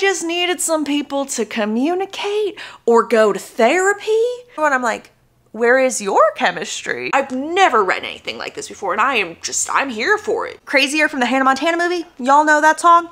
just needed some people to communicate or go to therapy. And I'm like, where is your chemistry? I've never read anything like this before, and I'm here for it. Crazier from the Hannah Montana movie. Y'all know that song?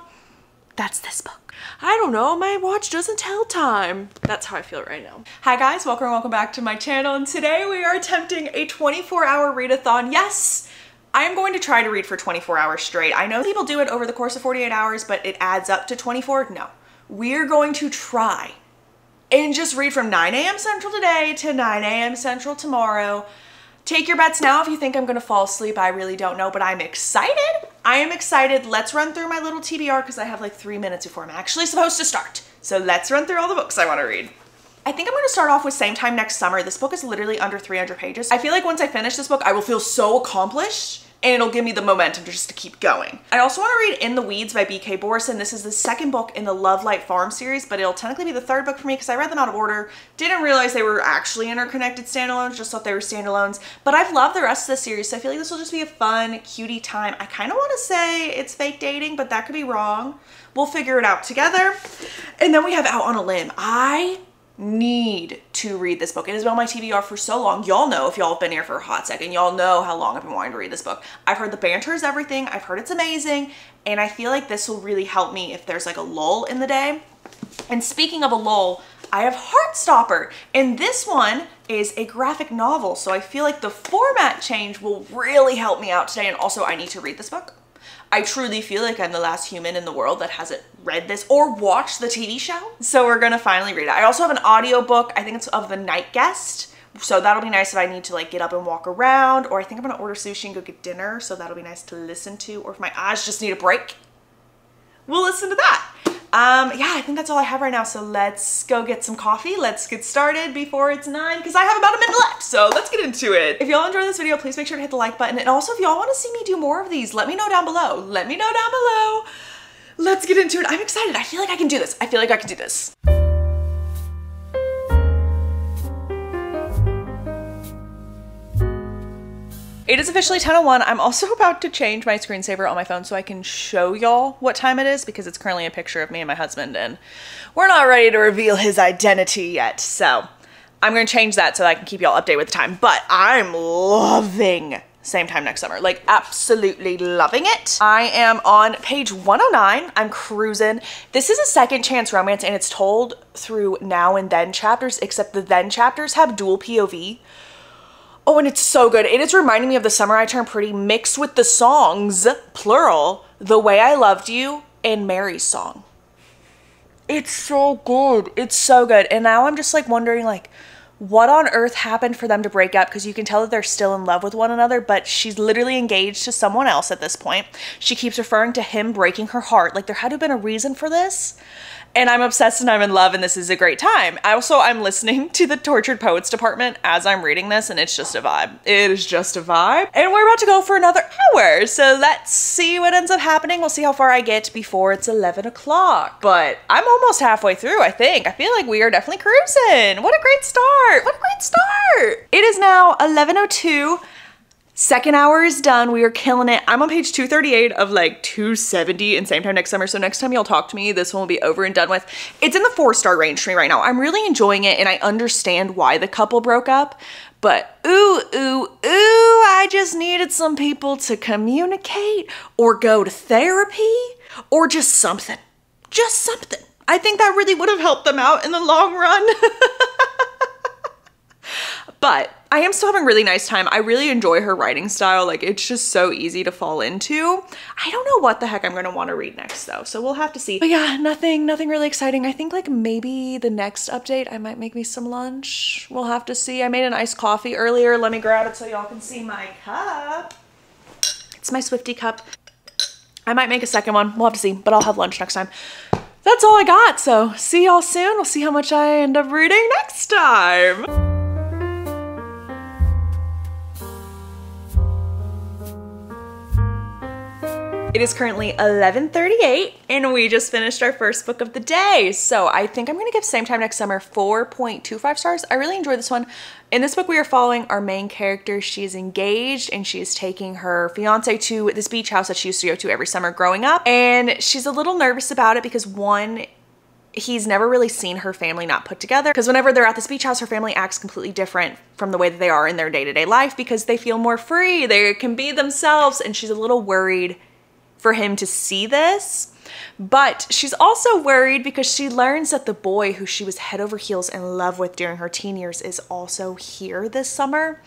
That's this book. I don't know, my watch doesn't tell time. That's how I feel right now. Hi guys, welcome back to my channel, and today we are attempting a 24-hour read-a-thon. Yes, I am going to try to read for 24 hours straight. I know people do it over the course of 48 hours, but it adds up to 24. No, we're going to try and just read from 9 a.m. Central today to 9 a.m. Central tomorrow. Take your bets now if you think I'm gonna fall asleep. I really don't know, but I'm excited. I am excited. Let's run through my little TBR because I have like 3 minutes before I'm actually supposed to start. So let's run through all the books I wanna read. I think I'm gonna start off with Same Time Next Summer. This book is literally under 300 pages. I feel like once I finish this book, I will feel so accomplished and it'll give me the momentum just to keep going. I also want to read In the Weeds by B.K. Borison. This is the second book in the Love Light Farm series, but it'll technically be the third book for me because I read them out of order. Didn't realize they were actually interconnected standalones, just thought they were standalones. But I've loved the rest of the series, so I feel like this will just be a fun, cutie time. I kind of want to say it's fake dating, but that could be wrong. We'll figure it out together. And then we have Out on a Limb. I need to read this book. It has been on my TBR for so long. Y'all know, if y'all have been here for a hot second, y'all know how long I've been wanting to read this book. I've heard the banter is everything. I've heard it's amazing. And I feel like this will really help me if there's like a lull in the day. And speaking of a lull, I have Heartstopper. And this one is a graphic novel. So I feel like the format change will really help me out today. And also I need to read this book. I truly feel like I'm the last human in the world that hasn't read this or watched the TV show. So we're gonna finally read it. I also have an audiobook. I think it's of The Night Guest. So that'll be nice if I need to like get up and walk around, or I think I'm gonna order sushi and go get dinner. So that'll be nice to listen to, or if my eyes just need a break, we'll listen to that. Yeah, I think that's all I have right now. So let's go get some coffee. Let's get started before it's 9 because I have about a minute left. So let's get into it. If y'all enjoyed this video, please make sure to hit the like button. And also if y'all want to see me do more of these, let me know down below. Let me know down below. Let's get into it. I'm excited. I feel like I can do this. I feel like I can do this. It is officially 10:01. I'm also about to change my screensaver on my phone so I can show y'all what time it is because it's currently a picture of me and my husband and we're not ready to reveal his identity yet. So I'm going to change that so that I can keep y'all updated with the time. But I'm loving Same Time Next Summer. Like absolutely loving it. I am on page 109. I'm cruising. This is a second chance romance and it's told through now and then chapters, except the then chapters have dual POV. Oh, and it's so good. It is reminding me of The Summer I Turned Pretty mixed with the songs, plural, The Way I Loved You and Mary's song. It's so good. It's so good. And now I'm just like wondering like what on earth happened for them to break up, because you can tell that they're still in love with one another, but she's literally engaged to someone else at this point. She keeps referring to him breaking her heart. Like there had to have been a reason for this. And I'm obsessed and I'm in love and this is a great time. I'm listening to the Tortured Poets department as I'm reading this and it's just a vibe. It is just a vibe. And we're about to go for another hour. So let's see what ends up happening. We'll see how far I get before it's 11 o'clock. But I'm almost halfway through, I think. I feel like we are definitely cruising. What a great start. What a great start. It is now 11:02. Second hour is done. We are killing it. I'm on page 238 of like 270 in Same Time Next Summer. So next time y'all talk to me, this one will be over and done with. It's in the 4-star range for me right now. I'm really enjoying it and I understand why the couple broke up. But ooh, I just needed some people to communicate or go to therapy or just something. Just something. I think that really would have helped them out in the long run. But I am still having a really nice time. I really enjoy her writing style. Like it's just so easy to fall into. I don't know what the heck I'm gonna want to read next though. So we'll have to see. But yeah, nothing really exciting. I think like maybe the next update, I might make me some lunch. We'll have to see. I made an iced coffee earlier. Let me grab it so y'all can see my cup. It's my Swifty cup. I might make a second one. We'll have to see, but I'll have lunch next time. That's all I got. So see y'all soon. We'll see how much I end up reading next time. It is currently 11:38 and we just finished our first book of the day. So I think I'm gonna give Same Time Next Summer 4.25 stars. I really enjoyed this one. In this book, we are following our main character. She is engaged and she is taking her fiance to this beach house that she used to go to every summer growing up. And she's a little nervous about it because one, he's never really seen her family not put together, because whenever they're at this beach house, her family acts completely different from the way that they are in their day-to-day life because they feel more free. They can be themselves, and she's a little worried for him to see this. But she's also worried because she learns that the boy who she was head over heels in love with during her teen years is also here this summer.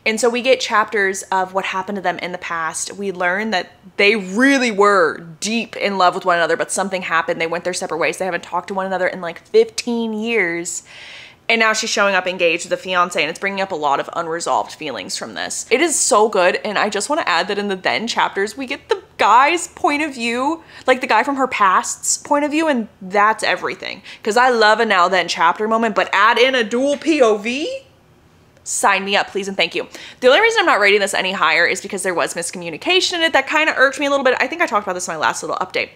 And so we get chapters of what happened to them in the past. We learn that they really were deep in love with one another, but something happened. They went their separate ways. They haven't talked to one another in like 15 years. And now she's showing up engaged with a fiance, and it's bringing up a lot of unresolved feelings from this. It is so good, and I just want to add that in the then chapters, we get the guy's point of view, like the guy from her past's point of view, and that's everything. Because I love a now then chapter moment, but add in a dual POV? Sign me up, please and thank you. The only reason I'm not rating this any higher is because there was miscommunication in it that kind of irked me a little bit. I think I talked about this in my last little update.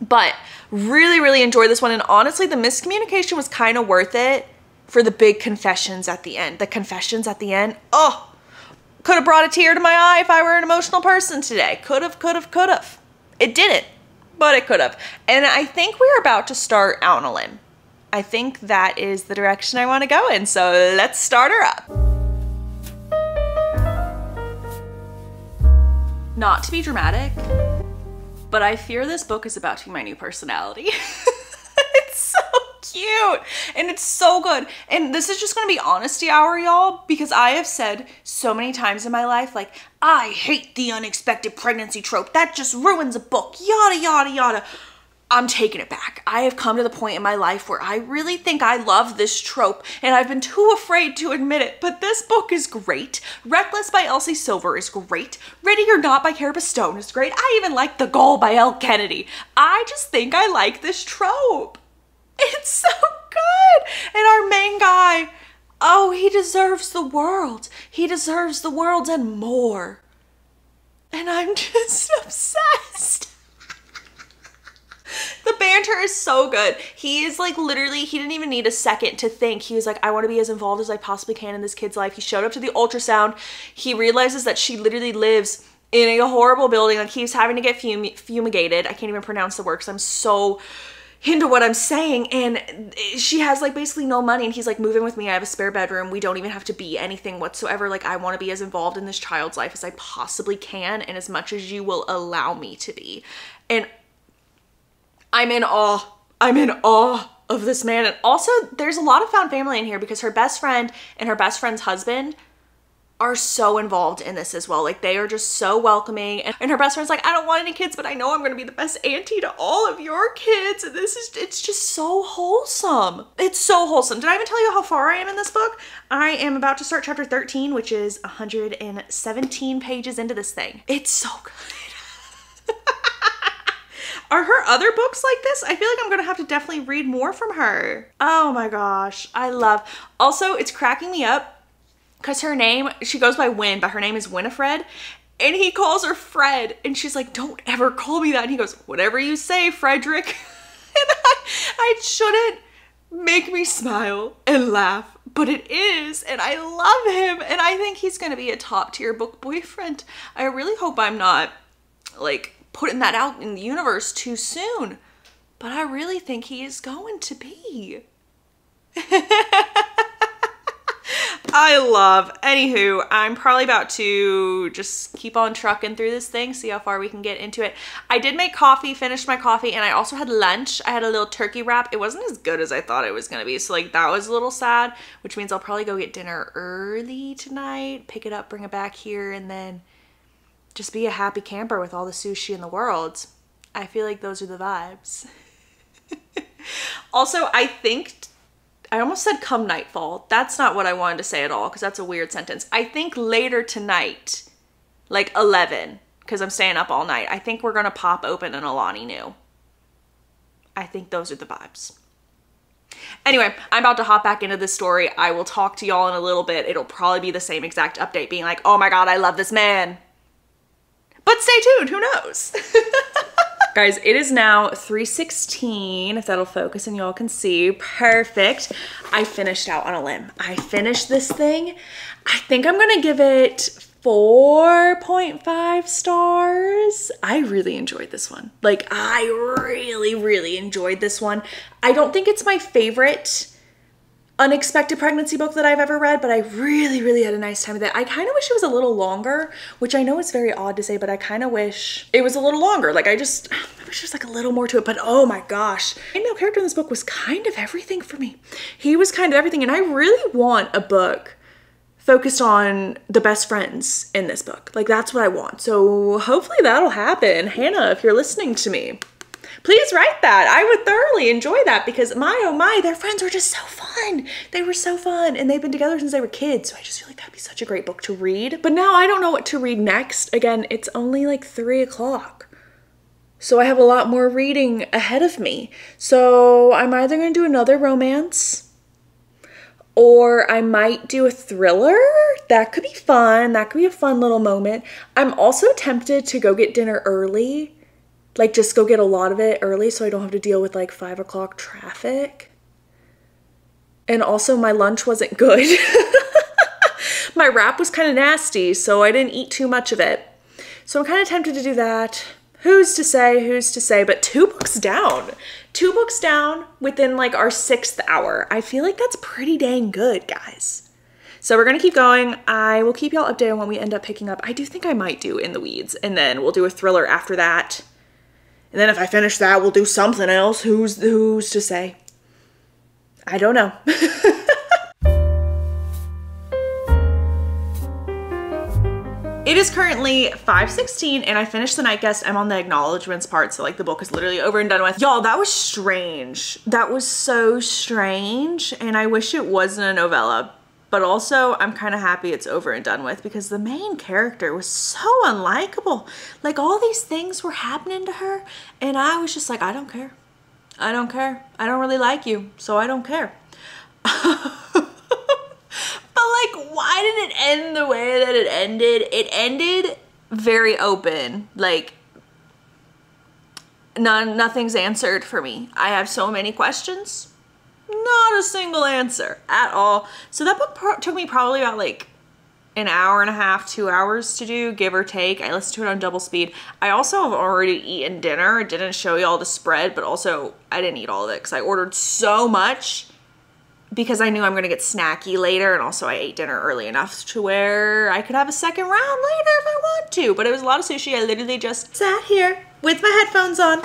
But really, really enjoyed this one, and honestly, the miscommunication was kind of worth it for the big confessions at the end. The confessions at the end, oh, could have brought a tear to my eye if I were an emotional person today. Could have, could have, could have. It didn't, but it could have. And I think we're about to start out on a limb. I think that is the direction I want to go in, so let's start her up. Not to be dramatic, but I fear this book is about to be my new personality. It's so cute and it's so good. And this is just gonna be honesty hour, y'all, because I have said so many times in my life, like, I hate the unexpected pregnancy trope. That just ruins a book, yada, yada, yada. I'm taking it back. I have come to the point in my life where I really think I love this trope, and I've been too afraid to admit it, but this book is great. Reckless by Elsie Silver is great. Ready or Not by Carapace Stone is great. I even like The Goal by Elle Kennedy. I just think I like this trope. It's so good. And our main guy, oh, he deserves the world. He deserves the world and more. And I'm just obsessed. The banter is so good. He is like literally, he didn't even need a second to think. He was like, I want to be as involved as I possibly can in this kid's life. He showed up to the ultrasound. He realizes that she literally lives in a horrible building. Like, he's having to get fumigated. I can't even pronounce the word because I'm so into what I'm saying. And she has like basically no money. And he's like, move in with me. I have a spare bedroom. We don't even have to be anything whatsoever. Like, I want to be as involved in this child's life as I possibly can, and as much as you will allow me to be. And I'm in awe. I'm in awe of this man. And also, there's a lot of found family in here because her best friend and her best friend's husband are so involved in this as well. Like, they are just so welcoming. And her best friend's like, I don't want any kids, but I know I'm going to be the best auntie to all of your kids. And it's just so wholesome. It's so wholesome. Did I even tell you how far I am in this book? I am about to start chapter 13, which is 117 pages into this thing. It's so good. Are her other books like this? I feel like I'm gonna have to definitely read more from her. Oh my gosh, I love. Also, it's cracking me up because her name, she goes by Win, but her name is Winifred, and he calls her Fred, and she's like, don't ever call me that. And he goes, whatever you say, Frederick. And I shouldn't make me smile and laugh, but it is, and I love him, and I think he's gonna be a top tier book boyfriend. I really hope I'm not like putting that out in the universe too soon, but I really think he is going to be. I love. Anywho, I'm probably about to just keep on trucking through this thing, see how far we can get into it. I did make coffee, finished my coffee, and I also had lunch. I had a little turkey wrap. It wasn't as good as I thought it was gonna be, so like that was a little sad, which means I'll probably go get dinner early tonight, pick it up, bring it back here, and then just be a happy camper with all the sushi in the world. I feel like those are the vibes. Also, I think, I almost said come nightfall. That's not what I wanted to say at all, because that's a weird sentence. I think later tonight, like 11, because I'm staying up all night, I think we're gonna pop open an Alani Nu. I think those are the vibes. Anyway, I'm about to hop back into this story. I will talk to y'all in a little bit. It'll probably be the same exact update, being like, oh my god, I love this man. But stay tuned, who knows? Guys, it is now 3:16, if that'll focus and y'all can see. Perfect. I finished out on a limb. I finished this thing. I think I'm gonna give it 4.5 stars. I really enjoyed this one. Like, I really enjoyed this one. I don't think it's my favorite unexpected pregnancy book that I've ever read, but I really had a nice time with it. I kind of wish it was a little longer, which I know is very odd to say, but I kind of wish it was a little longer. Like, I wish there's like a little more to it, but oh my gosh. The male character in this book was kind of everything for me. He was kind of everything, and I really want a book focused on the best friends in this book. Like, that's what I want. So hopefully that'll happen. Hannah, if you're listening to me, please write that. I would thoroughly enjoy that because my, oh my, their friends were just so fun. They were so fun and they've been together since they were kids. So I just feel like that'd be such a great book to read. But now I don't know what to read next. Again, it's only like 3 o'clock. So I have a lot more reading ahead of me. So I'm either gonna do another romance or I might do a thriller. That could be fun. That could be a fun little moment. I'm also tempted to go get dinner early. Like, just go get a lot of it early so I don't have to deal with like 5 o'clock traffic. And also my lunch wasn't good. My wrap was kind of nasty, so I didn't eat too much of it. So I'm kind of tempted to do that. Who's to say, but 2 books down. 2 books down within like our 6th hour. I feel like that's pretty dang good, guys. So we're gonna keep going. I will keep y'all updated on when we end up picking up. I do think I might do In the Weeds, and then we'll do a thriller after that. And then if I finish that, we'll do something else. Who's to say? I don't know. It is currently 5:16 and I finished The Night Guest. I'm on the acknowledgements part, so like the book is literally over and done with. Y'all, that was strange. That was so strange, and I wish it wasn't a novella. But also, I'm kind of happy it's over and done with because the main character was so unlikable. Like, all these things were happening to her, and I was just like, I don't care. I don't care. I don't really like you, so I don't care. But like, why did it end the way that it ended? It ended very open. Like, nothing's answered for me. I have so many questions. Not a single answer at all. So that book took me probably about like an hour and a half, 2 hours to do, give or take. I listened to it on double speed. I also have already eaten dinner. I didn't show you all the spread, but also I didn't eat all of it because I ordered so much because I knew I'm gonna get snacky later, and also I ate dinner early enough to where I could have a second round later if I want to. But it was a lot of sushi. I literally just sat here with my headphones on,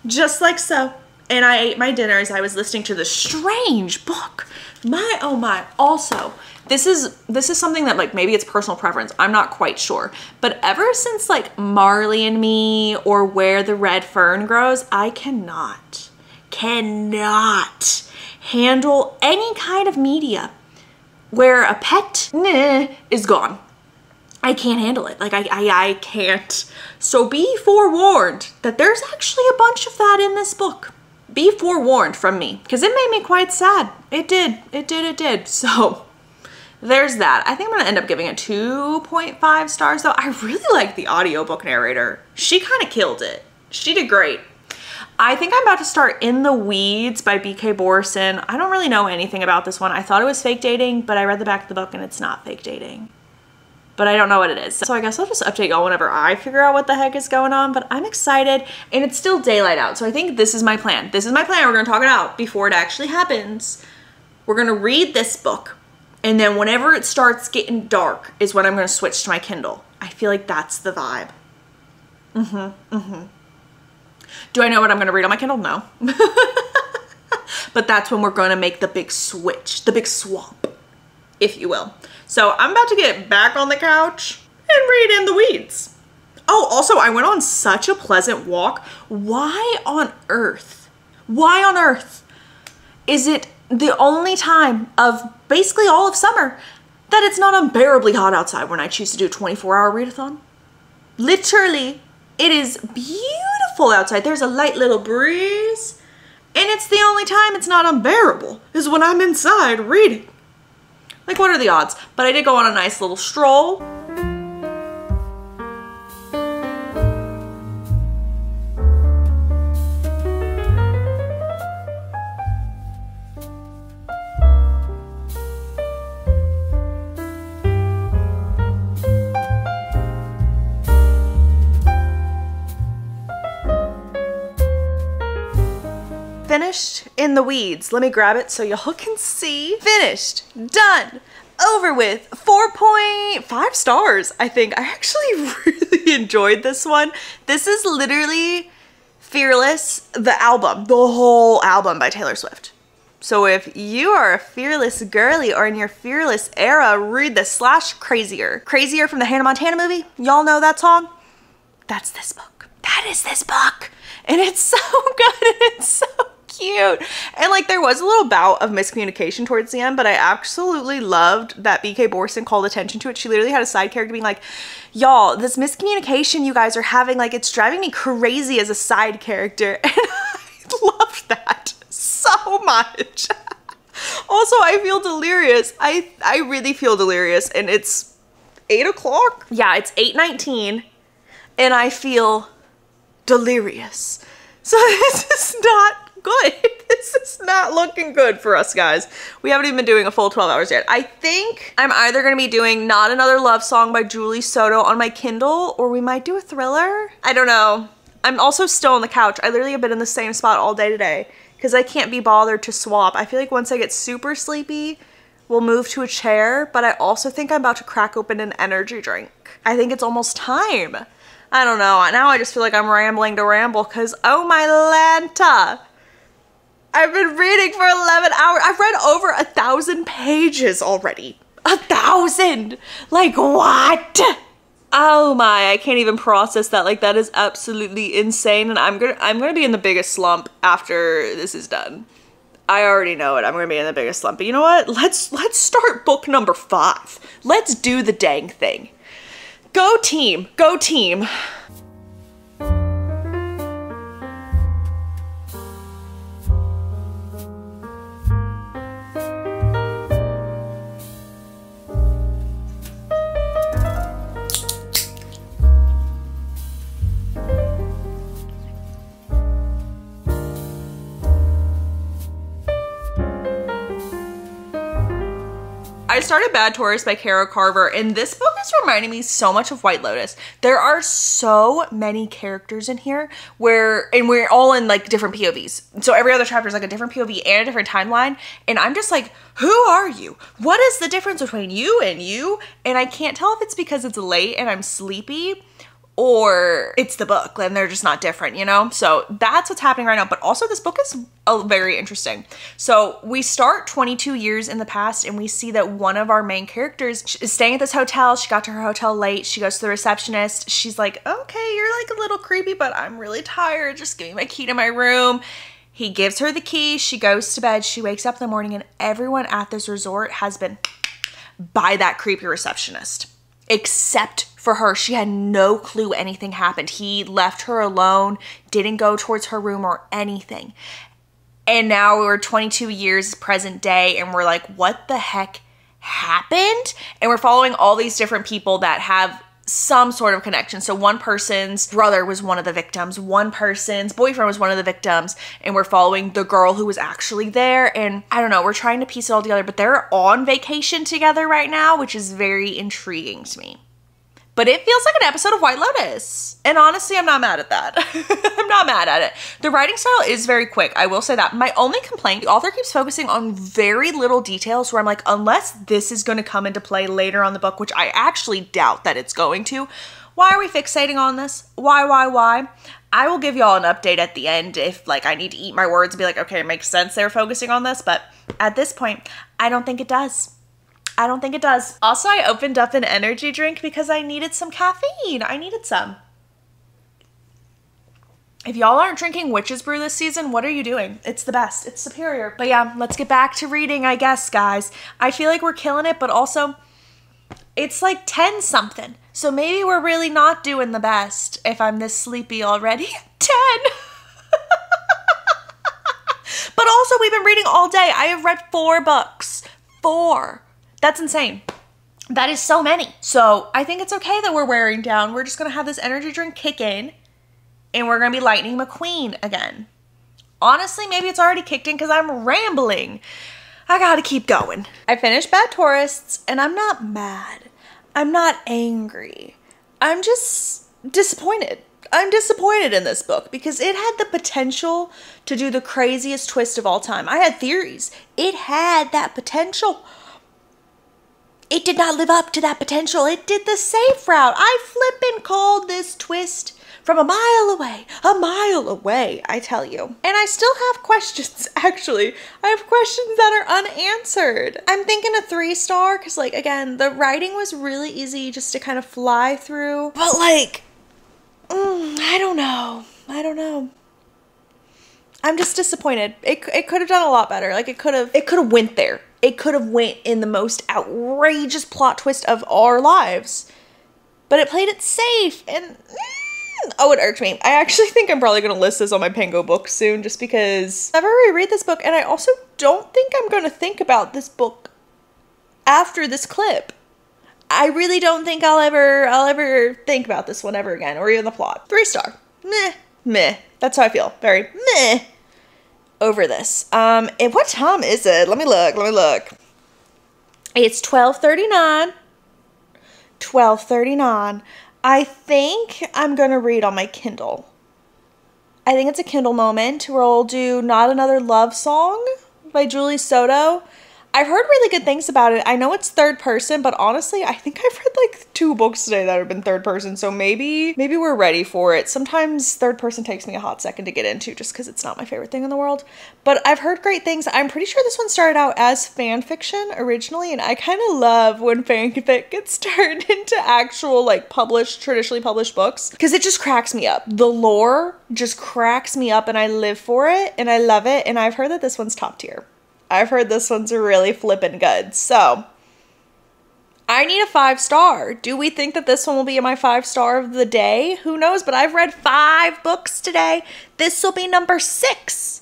just like so. And I ate my dinner as I was listening to this strange book. My, oh my. Also, this is something that like maybe it's personal preference. I'm not quite sure. But ever since like Marley and Me or Where the Red Fern Grows, I cannot handle any kind of media where a pet is gone. I can't handle it. Like I can't. So be forewarned that there's actually a bunch of that in this book. Be forewarned from me, because it made me quite sad. It did. So there's that. I think I'm gonna end up giving it 2.5 stars though. I really like the audiobook narrator. She kind of killed it. She did great. I think I'm about to start In the Weeds by B.K. Borison. I don't really know anything about this one. I thought it was fake dating, but I read the back of the book and it's not fake dating. But I don't know what it is. So I guess I'll just update y'all whenever I figure out what the heck is going on, but I'm excited, and it's still daylight out. So I think this is my plan. This is my plan. We're gonna talk it out before it actually happens. We're gonna read this book, and then whenever it starts getting dark is when I'm gonna switch to my Kindle. I feel like that's the vibe. Do I know what I'm gonna read on my Kindle? No. But that's when we're gonna make the big switch, the big swap, if you will. So I'm about to get back on the couch and read In the Weeds. Oh, also I went on such a pleasant walk. Why on earth is it the only time of basically all of summer that it's not unbearably hot outside when I choose to do a 24-hour read-a-thon? Literally, it is beautiful outside. There's a light little breeze, and it's the only time it's not unbearable is when I'm inside reading. Like, what are the odds? But I did go on a nice little stroll. finished in the weeds. Let me grab it so y'all can see. Finished, done, over with. 4.5 stars, I think. I actually really enjoyed this one. This is literally Fearless, the album, the whole album by Taylor Swift. So if you are a fearless girly or in your fearless era, read the /Crazier. Crazier from the Hannah Montana movie. Y'all know that song? That's this book. That is this book. And it's so good and it's so cute. And like there was a little bout of miscommunication towards the end, but I absolutely loved that BK Borson called attention to it. She literally had a side character being like, y'all, this miscommunication you guys are having, like it's driving me crazy as a side character. And I loved that so much. Also, I feel delirious. I really feel delirious, and it's 8 o'clock. Yeah, it's 8:19 and I feel delirious. So this is not good. This is not looking good for us, guys. We haven't even been doing a full 12 hours yet. I think I'm either gonna be doing Not Another Love Song by Julie Soto on my Kindle, or we might do a thriller. I don't know. I'm also still on the couch. I literally have been in the same spot all day today because I can't be bothered to swap. I feel like once I get super sleepy, we'll move to a chair, but I also think I'm about to crack open an energy drink. I think it's almost time. I don't know. Now I just feel like I'm rambling to ramble because, oh my Lanta, I've been reading for 11 hours. I've read over 1,000 pages already. 1,000! Like what? Oh my, I can't even process that. Like that is absolutely insane, and I'm gonna be in the biggest slump after this is done. I already know it. I'm gonna be in the biggest slump. But you know what? Let's start book number 5. Let's do the dang thing. Go team, go team. I started Bad Tourist by Kara Carver, and this book is reminding me so much of White Lotus. There are so many characters in here and we're all in like different POVs. So every other chapter is like a different POV and a different timeline. And I'm just like, who are you? What is the difference between you and you? And I can't tell if it's because it's late and I'm sleepy, or it's the book and they're just not different, you know? So that's what's happening right now. But also this book is very interesting. So we start 22 years in the past and we see that one of our main characters is staying at this hotel. She got to her hotel late. She goes to the receptionist. She's like, okay, you're like a little creepy, but I'm really tired. Just give me my key to my room. He gives her the key. She goes to bed. She wakes up in the morning and everyone at this resort has been by that creepy receptionist. Except for her. She had no clue anything happened. He left her alone, didn't go towards her room or anything. And now we're 22 years present day and we're like, what the heck happened? And we're following all these different people that have some sort of connection. So one person's brother was one of the victims, one person's boyfriend was one of the victims, and we're following the girl who was actually there. And I don't know, we're trying to piece it all together, but they're on vacation together right now, which is very intriguing to me. But it feels like an episode of White Lotus. And honestly, I'm not mad at that. I'm not mad at it. The writing style is very quick. I will say that. My only complaint, the author keeps focusing on very little details where I'm like, unless this is going to come into play later on the book, which I actually doubt that it's going to, why are we fixating on this? Why? I will give y'all an update at the end if like I need to eat my words and be like, okay, it makes sense they're focusing on this. But at this point, I don't think it does. I don't think it does. Also, I opened up an energy drink because I needed some caffeine. I needed some. If y'all aren't drinking Witch's Brew this season, what are you doing? It's the best. It's superior. But yeah, let's get back to reading, I guess, guys. I feel like we're killing it, but also it's like 10 something. So maybe we're really not doing the best if I'm this sleepy already. 10. But also we've been reading all day. I have read 4 books. 4. That's insane. That is so many. So I think it's okay that we're wearing down. We're just gonna have this energy drink kick in and we're gonna be Lightning McQueen again. Honestly, maybe it's already kicked in because I'm rambling. I gotta keep going. I finished Bad Tourists and I'm not mad. I'm not angry. I'm just disappointed. I'm disappointed in this book because it had the potential to do the craziest twist of all time. I had theories. It had that potential. It did not live up to that potential. It did the safe route. I flippin' called this twist from a mile away, I tell you. And I still have questions, actually. I have questions that are unanswered. I'm thinking a 3-star because, like, again, the writing was really easy just to kind of fly through. But, like, I don't know. I'm just disappointed. It could have done a lot better. Like, it could have went there. It could have went in the most outrageous plot twist of our lives. But it played it safe, and oh, it irked me. I actually think I'm probably going to list this on my Pango book soon, just because I've already read this book, and I also don't think I'm going to think about this book after this clip. I really don't think I'll ever think about this one ever again, or even the plot. 3-star. Meh. That's how I feel. Very meh over this. And what time is it? Let me look. It's 12:39. 12:39. I think I'm gonna read on my Kindle. I think it's a Kindle moment where I'll do Not Another Love Song by Julie Soto. I've heard really good things about it. I know it's third person, but honestly, I think I've read like 2 books today that have been third person, so maybe we're ready for it. Sometimes third person takes me a hot second to get into just because it's not my favorite thing in the world. But I've heard great things. I'm pretty sure this one started out as fan fiction originally, and I kind of love when fanfic gets turned into actual like traditionally published books, because it just cracks me up. The lore just cracks me up, and I live for it, and I love it, and I've heard that this one's top tier. I've heard this one's really flippin' good. So, I need a 5-star. Do we think that this one will be my 5-star of the day? Who knows? But I've read 5 books today. This will be number 6.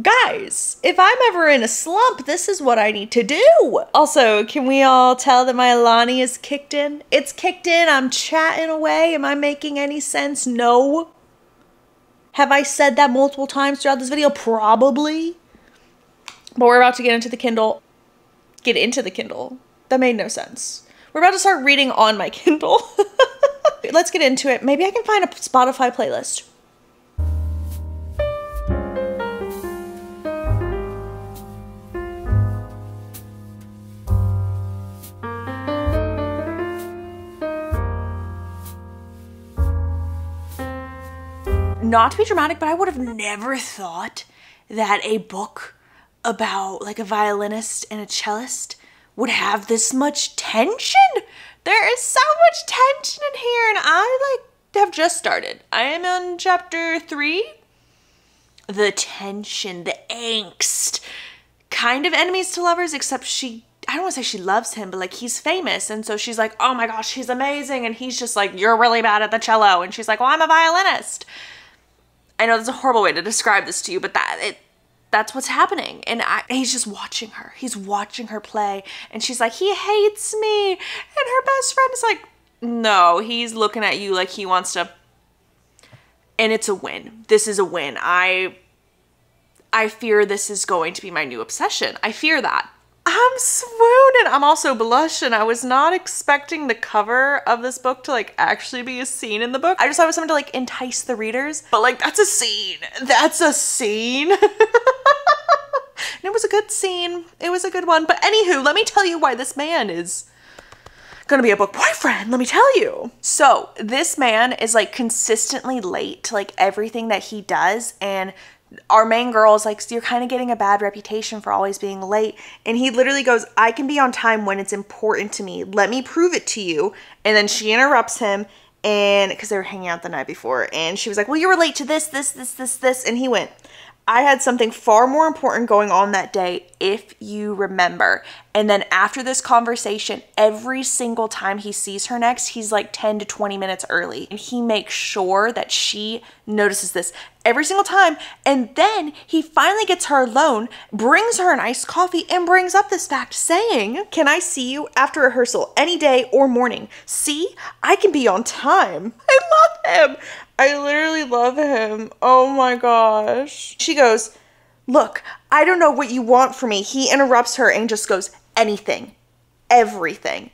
Guys, if I'm ever in a slump, this is what I need to do. Also, can we all tell that my Alani is kicked in? It's kicked in. I'm chatting away. Am I making any sense? No. Have I said that multiple times throughout this video? Probably. But we're about to get into the Kindle. Get into the Kindle. That made no sense. We're about to start reading on my Kindle. Let's get into it. Maybe I can find a Spotify playlist. Not to be dramatic, but I would have never thought that a book about like a violinist and a cellist would have this much tension. There is so much tension in here, and I like have just started. I am on chapter 3. The tension, the angst, kind of enemies to lovers, except I don't want to say she loves him, but like he's famous, and so she's like, oh my gosh, he's amazing, and he's just like, you're really bad at the cello, and she's like, well, I'm a violinist. I know that's a horrible way to describe this to you, but that's what's happening. And he's just watching her. He's watching her play. And she's like, he hates me. And her best friend is like, no, he's looking at you like he wants to. And it's a win. This is a win. I fear this is going to be my new obsession. I fear that. I'm swooning. I'm also blushing. I was not expecting the cover of this book to like actually be a scene in the book. I just thought it was something to like entice the readers. But like, that's a scene. That's a scene. And it was a good scene. It was a good one. But anywho, let me tell you why this man is gonna be a book boyfriend. Let me tell you. So this man is like consistently late to like everything that he does, and our main girl is like, you're kind of getting a bad reputation for always being late. And he literally goes, I can be on time when it's important to me. Let me prove it to you. And then she interrupts him, and because they were hanging out the night before, and she was like, well, you were late to this. And he went, I had something far more important going on that day, if you remember. And then after this conversation, every single time he sees her next, he's like 10 to 20 minutes early. And he makes sure that she notices this every single time. And then he finally gets her alone, brings her an iced coffee, and brings up this fact saying, can I see you after rehearsal any day or morning? See, I can be on time. I love him. I literally love him. Oh my gosh. She goes, look, I don't know what you want from me. He interrupts her and just goes, anything, everything.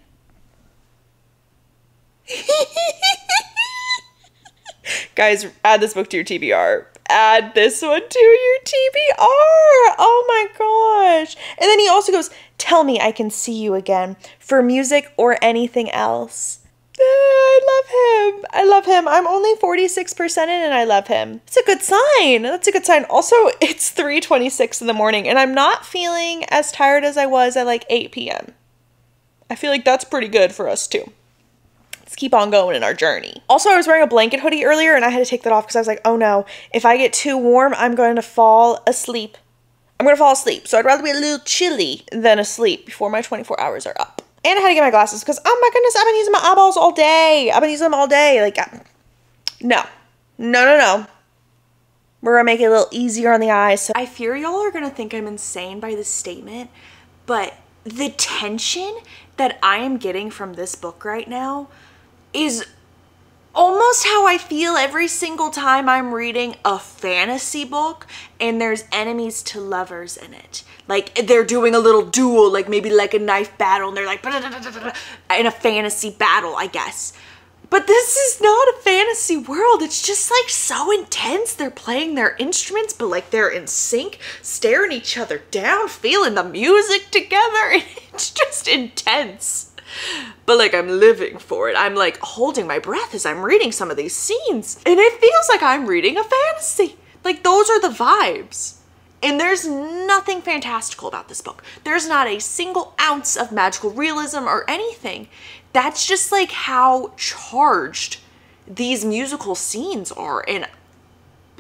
Guys, add this book to your TBR. Add this one to your TBR. Oh my gosh. And then he also goes, tell me I can see you again for music or anything else. I love him. I love him. I'm only 46% in and I love him. It's a good sign. That's a good sign. Also, it's 3:26 in the morning and I'm not feeling as tired as I was at like 8 p.m. I feel like that's pretty good for us too. Let's keep on going in our journey. Also, I was wearing a blanket hoodie earlier and I had to take that off because I was like, oh no, if I get too warm, I'm going to fall asleep. I'm going to fall asleep. So I'd rather be a little chilly than asleep before my 24 hours are up. And I had to get my glasses because, oh my goodness, I've been using my eyeballs all day. I've been using them all day. Like, no. We're going to make it a little easier on the eyes. So I fear y'all are going to think I'm insane by this statement, but the tension that I am getting from this book right now is almost how I feel every single time I'm reading a fantasy book and there's enemies to lovers in it. Like they're doing a little duel, like maybe like a knife battle and they're like in a fantasy battle, I guess. But this is not a fantasy world. It's just like so intense. They're playing their instruments, but like they're in sync, staring each other down, feeling the music together. It's just intense. But like I'm living for it. I'm like holding my breath as I'm reading some of these scenes. And it feels like I'm reading a fantasy. Like those are the vibes. And there's nothing fantastical about this book. There's not a single ounce of magical realism or anything. That's just like how charged these musical scenes are. And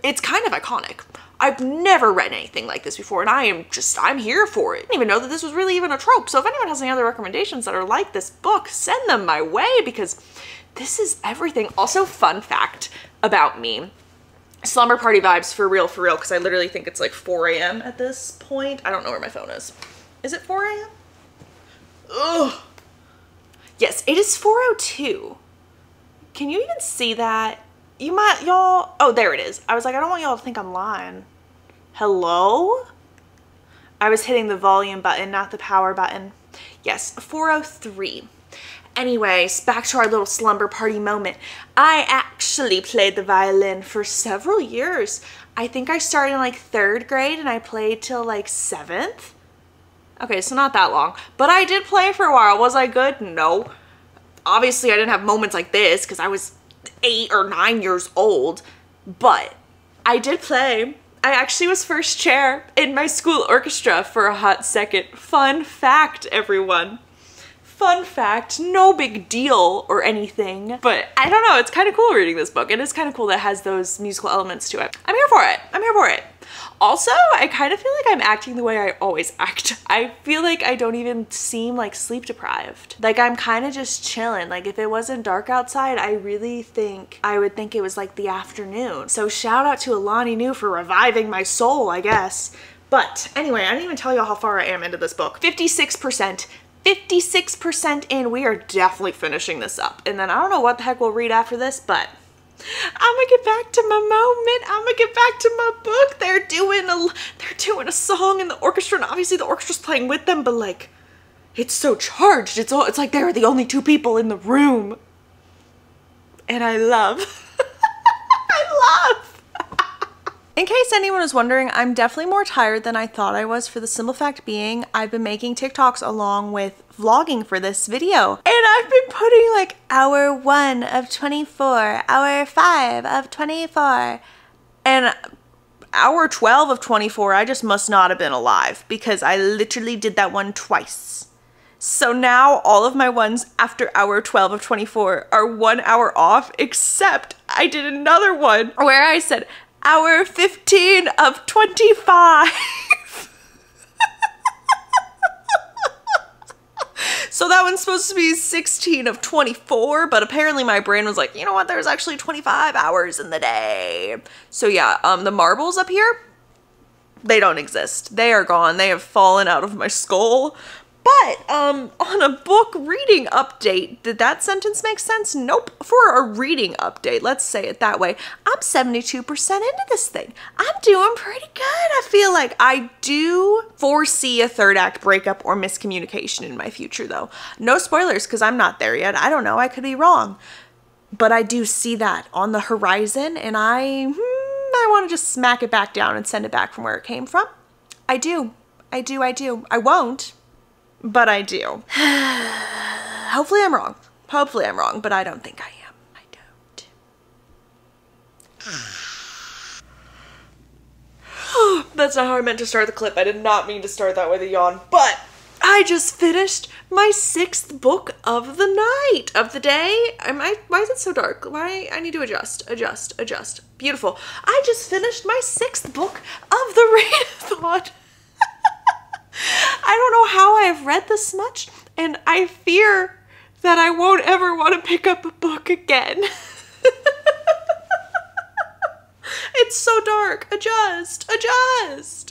it's kind of iconic. I've never read anything like this before and I'm here for it. I didn't even know that this was really even a trope. So if anyone has any other recommendations that are like this book, send them my way because this is everything. Also, fun fact about me. Slumber party vibes for real, because I literally think it's like 4 a.m. at this point. I don't know where my phone is. Is it 4 a.m.? Ugh. Yes, it is 4:02. Can you even see that? You might, y'all, oh, there it is. I was like, I don't want y'all to think I'm lying. Hello? I was hitting the volume button, not the power button. Yes, 4:03. Anyways, back to our little slumber party moment. I actually played the violin for several years. I think I started in like 3rd grade and I played till like 7th. Okay, so not that long, but I did play for a while. Was I good? No. Obviously, I didn't have moments like this because I was 8 or 9 years old, but I did play. I actually was first chair in my school orchestra for a hot second. Fun fact, everyone. Fun fact, no big deal or anything, but I don't know, it's kind of cool reading this book. It is kind of cool that it has those musical elements to it. I'm here for it. I'm here for it. Also, I kind of feel like I'm acting the way I always act. I feel like I don't even seem like sleep deprived. Like I'm kind of just chilling. Like if it wasn't dark outside, I really think I would think it was like the afternoon. So shout out to Alani New for reviving my soul, I guess. But anyway, I didn't even tell you how far I am into this book. 56%. 56% in. We are definitely finishing this up. And then I don't know what the heck we'll read after this, but I'm gonna get back to my moment. I'm gonna get back to my book. They're doing a song in the orchestra, and obviously the orchestra's playing with them, but like it's so charged. It's like they're the only 2 people in the room. And I love I love. In case anyone was wondering, I'm definitely more tired than I thought I was, for the simple fact being I've been making TikToks along with vlogging for this video. And I've been putting like hour 1 of 24, hour 5 of 24, and hour 12 of 24, I just must not have been alive because I literally did that one twice. So now all of my ones after hour 12 of 24 are 1 hour off, except I did another one where I said hour 15 of 25. So that one's supposed to be 16 of 24, but apparently my brain was like, you know what, there's actually 25 hours in the day. So yeah, the marbles up here, they don't exist. They are gone. They have fallen out of my skull. But on a book reading update, did that sentence make sense? Nope. For a reading update, let's say it that way, I'm 72% into this thing. I'm doing pretty good. I feel like I do foresee a 3rd act breakup or miscommunication in my future though. No spoilers because I'm not there yet. I don't know. I could be wrong. but I do see that on the horizon, and I want to just smack it back down and send it back from where it came from. I do. I won't, but I do. Hopefully I'm wrong. But I don't think I am. I don't. That's not how I meant to start the clip. I did not mean to start that with a yawn, but I just finished my 6th book of the night, of the day. Why is it so dark? I need to adjust. Beautiful. I just finished my 6th book of the read-a-thon. I don't know how I have read this much, and I fear that I won't ever want to pick up a book again. It's so dark. Adjust.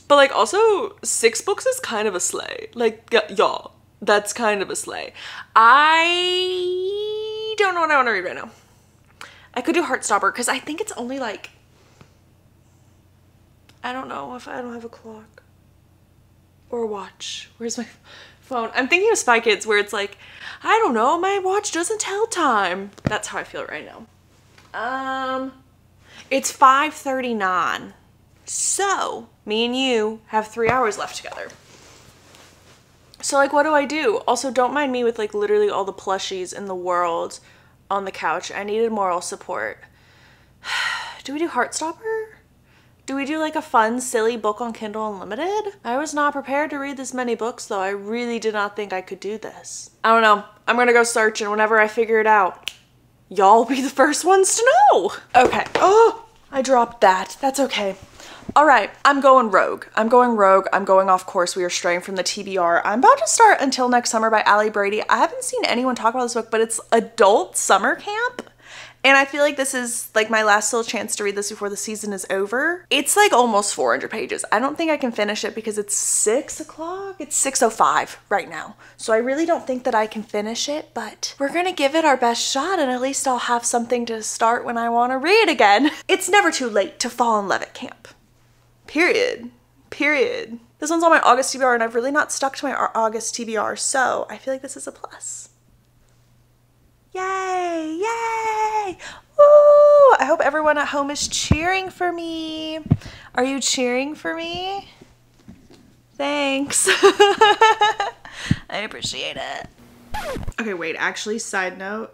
But like, also 6 books is kind of a sleigh. Like, y'all, that's kind of a sleigh. I don't know what I want to read right now. I could do Heartstopper because I think it's only like, I don't know if I don't have a clock or a watch. Where's my phone? I'm thinking of Spy Kids where it's like, I don't know, my watch doesn't tell time. That's how I feel right now. It's 5:39. So me and you have 3 hours left together. So like, what do I do? Also, don't mind me with like literally all the plushies in the world on the couch. I needed moral support. Do we do Heartstopper? Do we do like a fun, silly book on Kindle Unlimited? I was not prepared to read this many books though. I really did not think I could do this. I don't know. I'm gonna go search, and whenever I figure it out, y'all will be the first ones to know. Okay. Oh, I dropped that. That's okay. All right, I'm going rogue. I'm going off course. We are straying from the TBR. I'm about to start Until Next Summer by Ali Brady. I haven't seen anyone talk about this book, but it's adult summer camp. And I feel like this is like my last little chance to read this before the season is over. It's like almost 400 pages. I don't think I can finish it because it's 6 o'clock. It's 6:05 right now. So I really don't think that I can finish it, but we're gonna give it our best shot, and at least I'll have something to start when I wanna read again. It's never too late to fall in love at camp. Period. This one's on my August TBR, and I've really not stuck to my August TBR, so I feel like this is a plus. Yay! Woo! I hope everyone at home is cheering for me. Are you cheering for me? Thanks. I appreciate it. Okay, wait, actually, side note.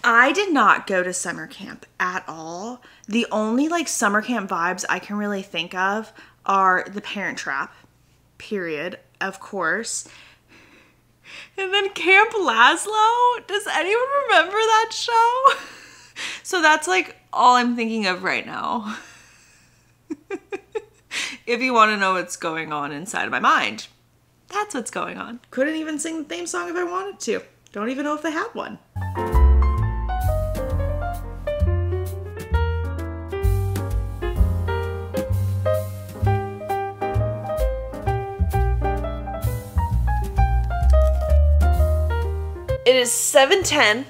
I did not go to summer camp at all. The only like summer camp vibes I can really think of are The Parent Trap, period, of course. And then Camp Laszlo. Does anyone remember that show? So that's like all I'm thinking of right now. If you want to know what's going on inside of my mind, that's what's going on. Couldn't even sing the theme song if I wanted to. Don't even know if they had one. It is 7:10.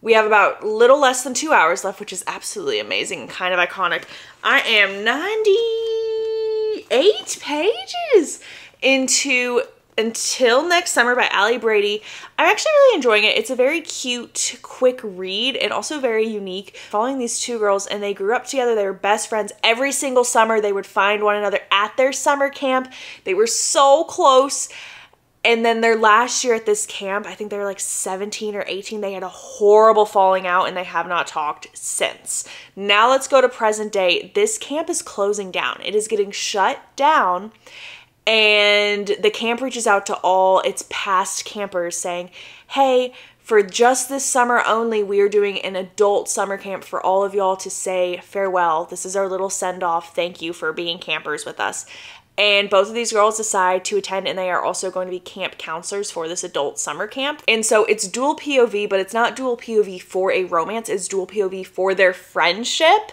We have about little less than 2 hours left, which is absolutely amazing and kind of iconic. I am 98 pages into Until Next Summer by Ali Brady. I'm actually really enjoying it. It's a very cute, quick read and also very unique. Following these 2 girls, and they grew up together. They were best friends. Every single summer, they would find one another at their summer camp. They were so close. And then their last year at this camp, I think they were like 17 or 18, they had a horrible falling out, and they have not talked since. Now let's go to present day. This camp is closing down. It is getting shut down, and the camp reaches out to all its past campers saying, hey, for just this summer only, we are doing an adult summer camp for all of y'all to say farewell. This is our little send-off. Thank you for being campers with us. And both of these girls decide to attend, and they are also going to be camp counselors for this adult summer camp. And so it's dual POV, but it's not dual POV for a romance. It's dual POV for their friendship.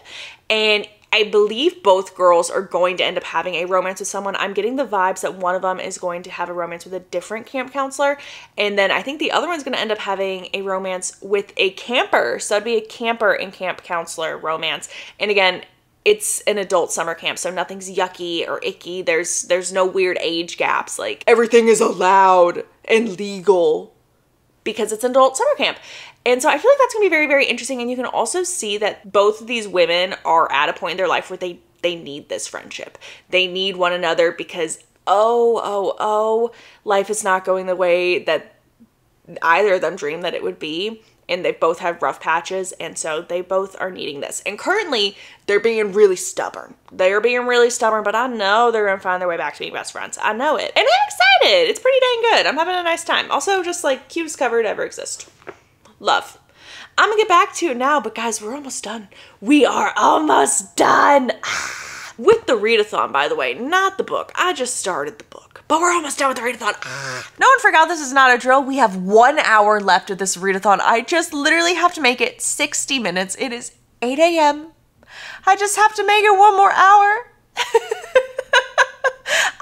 And I believe both girls are going to end up having a romance with someone. I'm getting the vibes that one of them is going to have a romance with a different camp counselor. And then I think the other one's going to end up having a romance with a camper. So it'd be a camper and camp counselor romance. And again, it's an adult summer camp, so nothing's yucky or icky. There's no weird age gaps. Like, everything is allowed and legal because it's an adult summer camp. And so I feel like that's gonna be very, very interesting. And you can also see that both of these women are at a point in their life where they need this friendship. They need one another because, life is not going the way that either of them dreamed that it would be. And they both have rough patches, and so they both are needing this. And currently, they're being really stubborn. They are being really stubborn, but I know they're gonna find their way back to being best friends. I know it. And I'm excited. It's pretty dang good. I'm having a nice time. Also, just like cutest cover to ever exist. Love. I'm gonna get back to it now, but guys, we're almost done. We are almost done. With the read-a-thon, by the way, not the book. I just started the book, but we're almost done with the read-a-thon. No one forgot this is not a drill. We have 1 hour left of this read-a-thon. I just literally have to make it 60 minutes. It is 8 a.m. I just have to make it 1 more hour.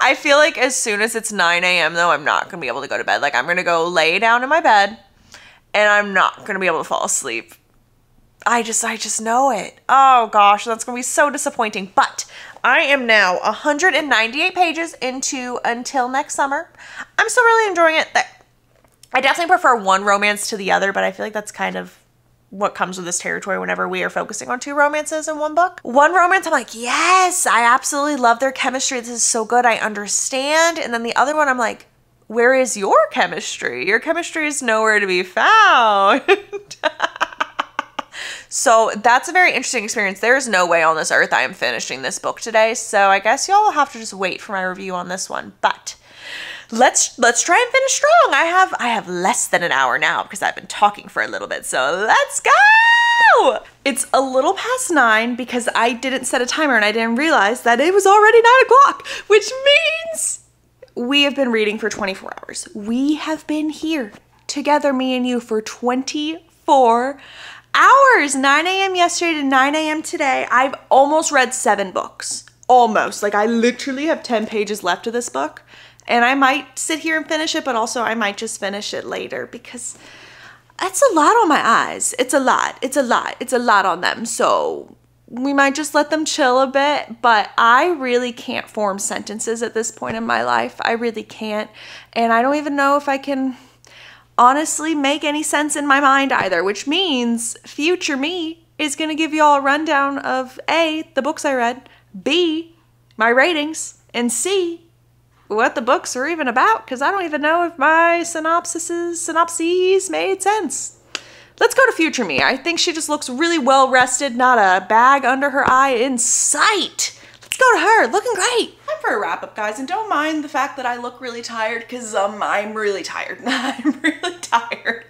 I feel like as soon as it's 9 a.m. though, I'm not gonna be able to go to bed. Like I'm gonna go lay down in my bed and I'm not gonna be able to fall asleep. I just know it. Oh gosh, that's gonna be so disappointing. But I am now 198 pages into Until Next Summer. I'm still really enjoying it. I definitely prefer one romance to the other, but I feel like that's kind of what comes with this territory whenever we are focusing on 2 romances in one book. One romance, I'm like, yes, I absolutely love their chemistry. This is so good. I understand. And then the other one, I'm like, where is your chemistry? Your chemistry is nowhere to be found. So that's a very interesting experience. There is no way on this earth I am finishing this book today. So I guess y'all will have to just wait for my review on this one. But let's try and finish strong. I have less than an hour now because I've been talking for a little bit. So let's go. It's a little past 9 because I didn't set a timer and I didn't realize that it was already 9 o'clock, which means we have been reading for 24 hours. We have been here together, me and you, for 24 hours. 9 a.m. yesterday to 9 a.m. today. I've almost read 7 books. Almost. Like I literally have 10 pages left of this book. And I might sit here and finish it, but also I might just finish it later because that's a lot on my eyes. It's a lot. It's a lot. It's a lot on them. So we might just let them chill a bit, but I really can't form sentences at this point in my life. I really can't. And I don't even know if I can honestly make any sense in my mind either, which means future me is going to give you all a rundown of A, the books I read, B, my ratings, and C, what the books are even about, because I don't even know if my synopses made sense. Let's go to future me. I think she just looks really well rested, not a bag under her eye in sight. Let's go to her, looking great. Time for a wrap up, guys, and don't mind the fact that I look really tired because I'm really tired. I'm really tired.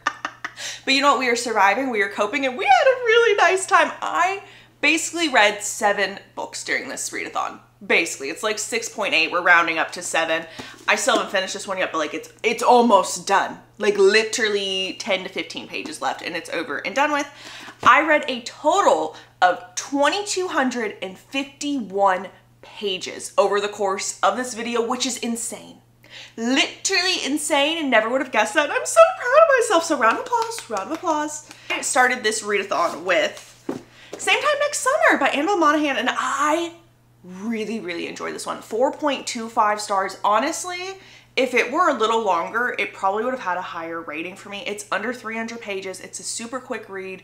But you know what? We are surviving, we are coping, and we had a really nice time. I basically read 7 books during this read-a-thon. Basically, it's like 6.8. We're rounding up to 7. I still haven't finished this one yet, but like it's almost done. Like literally 10 to 15 pages left and it's over and done with. I read a total of 2,251 pages over the course of this video, which is insane. Literally insane, and never would have guessed that. I'm so proud of myself. So round of applause, round of applause. I started this read-a-thon with Same Time Next Summer by Annabelle Monaghan, and I really enjoyed this one. 4.25 stars. Honestly, if it were a little longer, it probably would have had a higher rating for me. It's under 300 pages. It's a super quick read.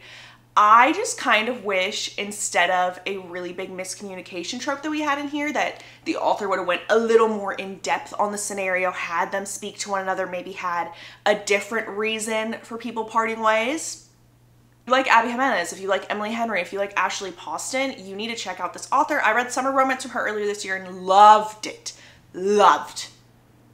I just kind of wish, instead of a really big miscommunication trope that we had in here, that the author would have went a little more in depth on the scenario, had them speak to one another, maybe had a different reason for people parting ways. If you like Abby Jimenez, if you like Emily Henry, if you like Ashley Poston, you need to check out this author. I read Summer Romance from her earlier this year and loved it. Loved.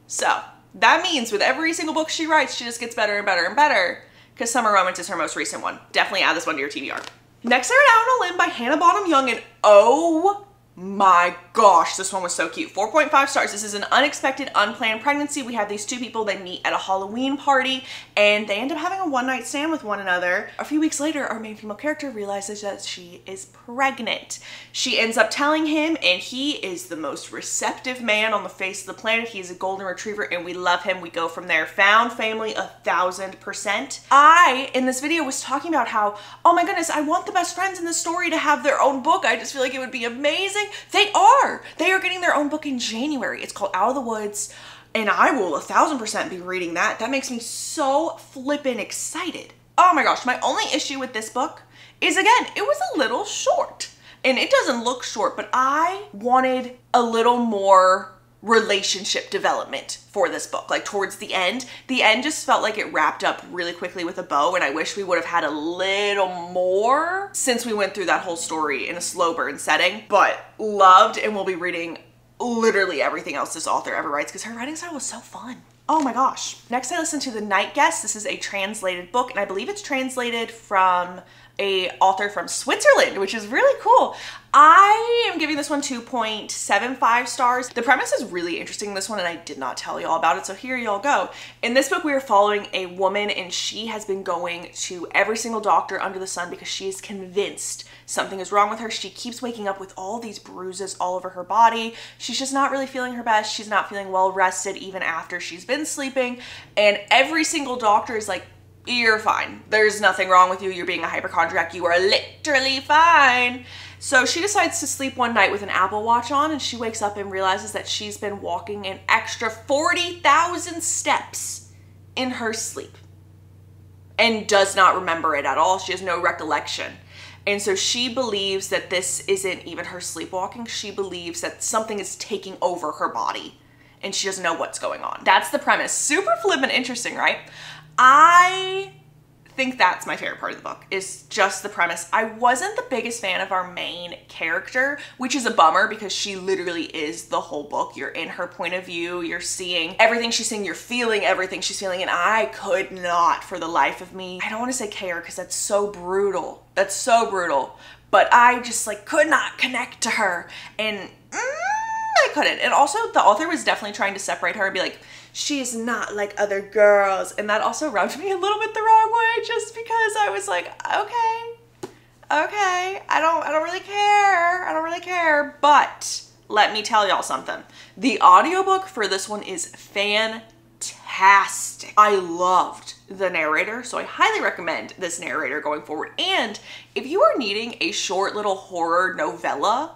So that means with every single book she writes, she just gets better and better and better, because Summer Romance is her most recent one. Definitely add this one to your TBR. Next, I read Out on a Limb by Hannah Bonham Young, and oh my gosh, this one was so cute. 4.5 stars. This is an unexpected, unplanned pregnancy. We have these 2 people, they meet at a Halloween party and they end up having a one-night stand with one another. A few weeks later, our main female character realizes that she is pregnant. She ends up telling him, and he is the most receptive man on the face of the planet. He's a golden retriever and we love him. We go from there. Found family 1000%. I, in this video, was talking about how, oh my goodness, I want the best friends in the story to have their own book. I just feel like it would be amazing. They are getting their own book in January. It's called Out of the Woods, and I will 1000% be reading that. That makes me so flippin' excited. Oh my gosh, my only issue with this book is, again, it was a little short. And it doesn't look short, but I wanted a little more relationship development for this book. Like towards the end just felt like it wrapped up really quickly with a bow, and I wish we would have had a little more since we went through that whole story in a slow burn setting. But loved, and we'll be reading literally everything else this author ever writes because her writing style was so fun. Oh my gosh. Next I listened to The Night Guest. This is a translated book, and I believe it's translated from a author from Switzerland, which is really cool. I am giving this one 2.75 stars. The premise is really interesting in this one, and I did not tell y'all about it, so here y'all go. In this book, we are following a woman, and she has been going to every single doctor under the sun because she is convinced something is wrong with her. She keeps waking up with all these bruises all over her body. She's just not really feeling her best. She's not feeling well rested even after she's been sleeping, and every single doctor is like, you're fine. There's nothing wrong with you. You're being a hypochondriac. You are literally fine. So she decides to sleep one night with an Apple Watch on, and she wakes up and realizes that she's been walking an extra 40,000 steps in her sleep and does not remember it at all. She has no recollection. And so she believes that this isn't even her sleepwalking. She believes that something is taking over her body and she doesn't know what's going on. That's the premise. Super flippin' interesting, right? I think that's my favorite part of the book, is just the premise. I wasn't the biggest fan of our main character, which is a bummer because she literally is the whole book. You're in her point of view, you're seeing everything she's seeing, you're feeling everything she's feeling, and I could not for the life of me, I don't want to say care because that's so brutal. That's so brutal. But I just like could not connect to her, and I couldn't. And also the author was definitely trying to separate her and be like, she's not like other girls. And that also rubbed me a little bit the wrong way just because I was like, okay, I don't really care. I don't really care. But let me tell y'all something. The audiobook for this one is fantastic. I loved the narrator, so I highly recommend this narrator going forward. And if you are needing a short little horror novella,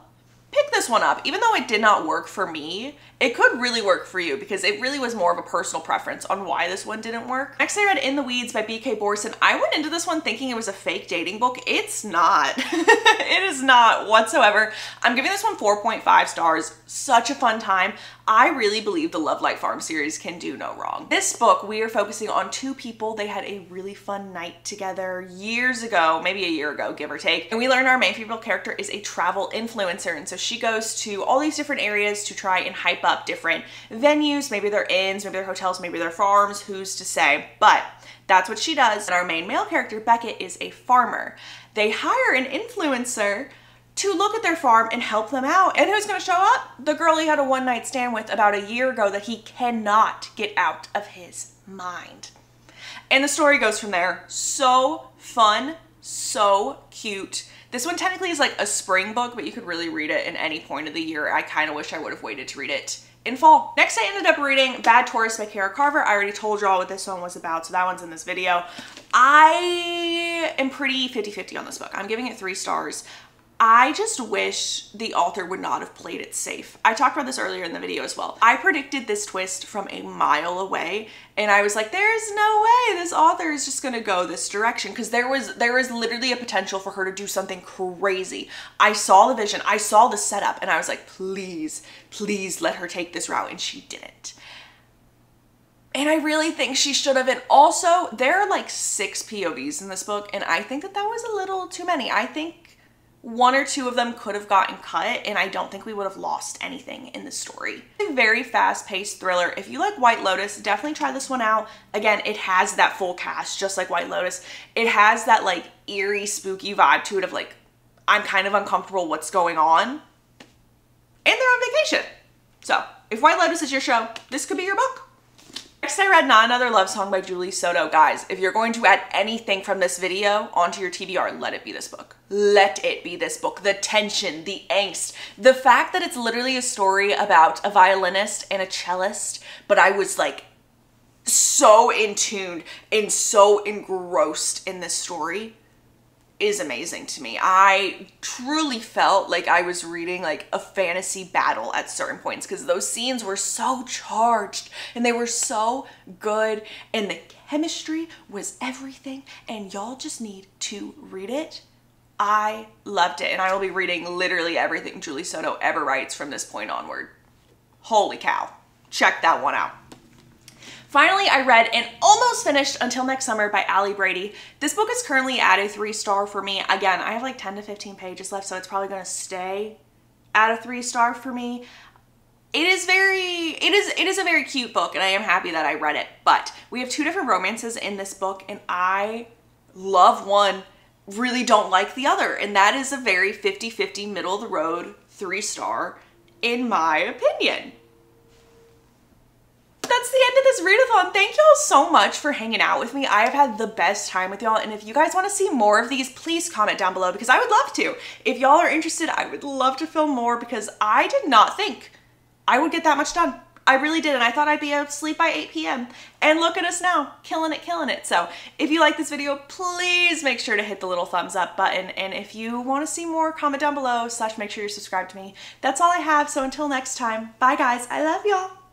pick this one up. Even though it did not work for me, it could really work for you because it really was more of a personal preference on why this one didn't work. Next, I read In the Weeds by B.K. Borson. I went into this one thinking it was a fake dating book. It's not. It is not whatsoever. I'm giving this one 4.5 stars. Such a fun time. I really believe the Love Light Farm series can do no wrong. This book, we are focusing on two people. They had a really fun night together years ago, maybe a year ago, give or take. And we learn our main female character is a travel influencer. And so she goes to all these different areas to try and hype up different venues. Maybe they're inns, maybe they're hotels, maybe they're farms, who's to say? But that's what she does. And our main male character, Beckett, is a farmer. They hire an influencer to look at their farm and help them out. And who's gonna show up? The girl he had a one-night stand with about a year ago that he cannot get out of his mind. And the story goes from there. So fun, so cute. This one technically is like a spring book, but you could really read it in any point of the year. I kind of wish I would have waited to read it in fall. Next, I ended up reading Bad Tourist by Kara Carver. I already told y'all what this one was about, so that one's in this video. I am pretty 50-50 on this book. I'm giving it 3 stars. I just wish the author would not have played it safe. I talked about this earlier in the video as well. I predicted this twist from a mile away, and I was like, there's no way this author is just gonna go this direction, because there was literally a potential for her to do something crazy. I saw the vision, I saw the setup, and I was like, please, please let her take this route, and she didn't. And I really think she should have. And also, there are like 6 POVs in this book, and I think that was a little too many. I think 1 or 2 of them could have gotten cut, and I don't think we would have lost anything in the story. A very fast-paced thriller. If you like White Lotus, definitely try this one out. Again, it has that full cast, just like White Lotus. It has that like eerie, spooky vibe to it of like, I'm kind of uncomfortable what's going on. And they're on vacation. So if White Lotus is your show, this could be your book. Next, I read Not Another Love Song by Julie Soto. Guys, if you're going to add anything from this video onto your TBR, let it be this book. Let it be this book. The tension, the angst, the fact that it's literally a story about a violinist and a cellist, but I was like so in tune and so engrossed in this story. is amazing to me. I truly felt like I was reading like a fantasy battle at certain points because those scenes were so charged and they were so good and the chemistry was everything, and y'all just need to read it. I loved it, and I will be reading literally everything Julie Soto ever writes from this point onward. Holy cow. Check that one out. Finally, I read and almost finished Until Next Summer by Allie Brady. This book is currently at a 3-star for me. Again, I have like 10 to 15 pages left, so it's probably going to stay at a 3-star for me. It is a very cute book, and I am happy that I read it. But we have 2 different romances in this book, and I love one, really don't like the other. And that is a very 50-50 middle of the road 3-star in my opinion. That's the end of this readathon. Thank y'all so much for hanging out with me. I have had the best time with y'all, and if you guys want to see more of these, please comment down below because I would love to. If y'all are interested, I would love to film more because I did not think I would get that much done. I really did, and I thought I'd be asleep by 8 p.m. And look at us now, killing it, killing it. So if you like this video, please make sure to hit the little thumbs up button. And if you want to see more, comment down below, / make sure you're subscribed to me. That's all I have, so until next time, bye guys, I love y'all.